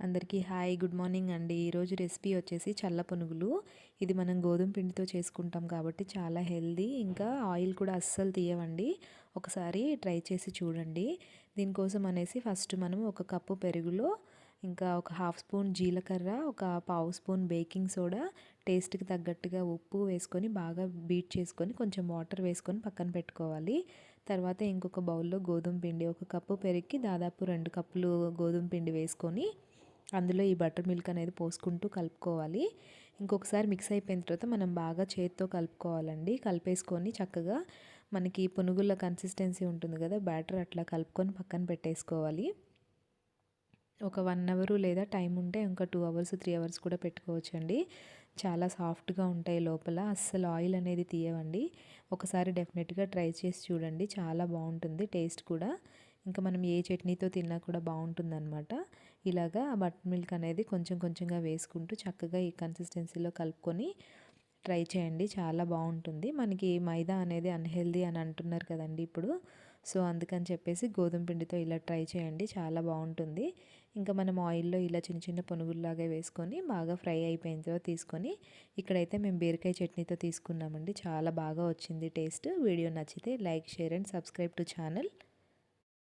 అందరికీ hi good morning అండి. ఈరోజు రెసిపీ వచ్చేసి చల్ల పునుగులు. ఇది మనం గోధుమ పిండితో చేసుకుంటాం కాబట్టి చాలా హెల్దీ, ఇంకా ఆయిల్ కూడా అస్సలు తీయవండి. ఒకసారి ట్రై చేసి చూడండి. దీనికోసం అనేసి ఫస్ట్ మనం ఒక కప్పు పెరుగులో ఇంకా ఒక హాఫ్ స్పూన్ జీలకర్ర, ఒక పావు స్పూన్ బేకింగ్ సోడా, టేస్ట్కి తగ్గట్టుగా ఉప్పు వేసుకొని బాగా బీట్ చేసుకొని కొంచెం వాటర్ వేసుకొని పక్కన పెట్టుకోవాలి. తర్వాత ఇంకొక బౌల్లో గోధుమ పిండి, ఒక కప్పు పెరుగుకి దాదాపు 2 కప్పులు గోధుమ పిండి వేసుకొని అందులో ఈ బటర్ మిల్క్ అనేది పోసుకుంటూ కలుపుకోవాలి. ఇంకొకసారి మిక్స్ అయిపోయిన తర్వాత మనం బాగా చేత్తో కలుపుకోవాలండి. కలిపేసుకొని చక్కగా మనకి పునుగుల కన్సిస్టెన్సీ ఉంటుంది కదా, బ్యాటర్ అట్లా కలుపుకొని పక్కన పెట్టేసుకోవాలి. ఒక 1 అవర్ లేదా టైం ఉంటే ఇంకా 2 అవర్స్ 3 అవర్స్ కూడా పెట్టుకోవచ్చండి. చాలా సాఫ్ట్గా ఉంటాయి, లోపల అస్సలు ఆయిల్ అనేది తీయవండి. ఒకసారి డెఫినెట్గా ట్రై చేసి చూడండి, చాలా బాగుంటుంది టేస్ట్ కూడా. ఇంకా మనం ఏ చట్నీతో తిన్నా కూడా బాగుంటుందన్నమాట. ఇలాగా బటర్ మిల్క్ అనేది కొంచెం కొంచెంగా వేసుకుంటూ చక్కగా ఈ కన్సిస్టెన్సీలో కలుపుకొని ట్రై చేయండి, చాలా బాగుంటుంది. మనకి మైదా అనేది అన్హెల్దీ అని అంటున్నారు కదండి ఇప్పుడు. సో అందుకని చెప్పేసి గోధుమ పిండితో ఇలా ట్రై చేయండి, చాలా బాగుంటుంది. ఇంకా మనం ఆయిల్లో ఇలా చిన్న చిన్న పునుగుల్లాగా వేసుకొని బాగా ఫ్రై అయిపోయిన తర్వాత తీసుకొని, ఇక్కడైతే మేము బీరకాయ చట్నీతో తీసుకున్నామండి. చాలా బాగా వచ్చింది టేస్ట్. వీడియో నచ్చితే like, share and subscribe to channel.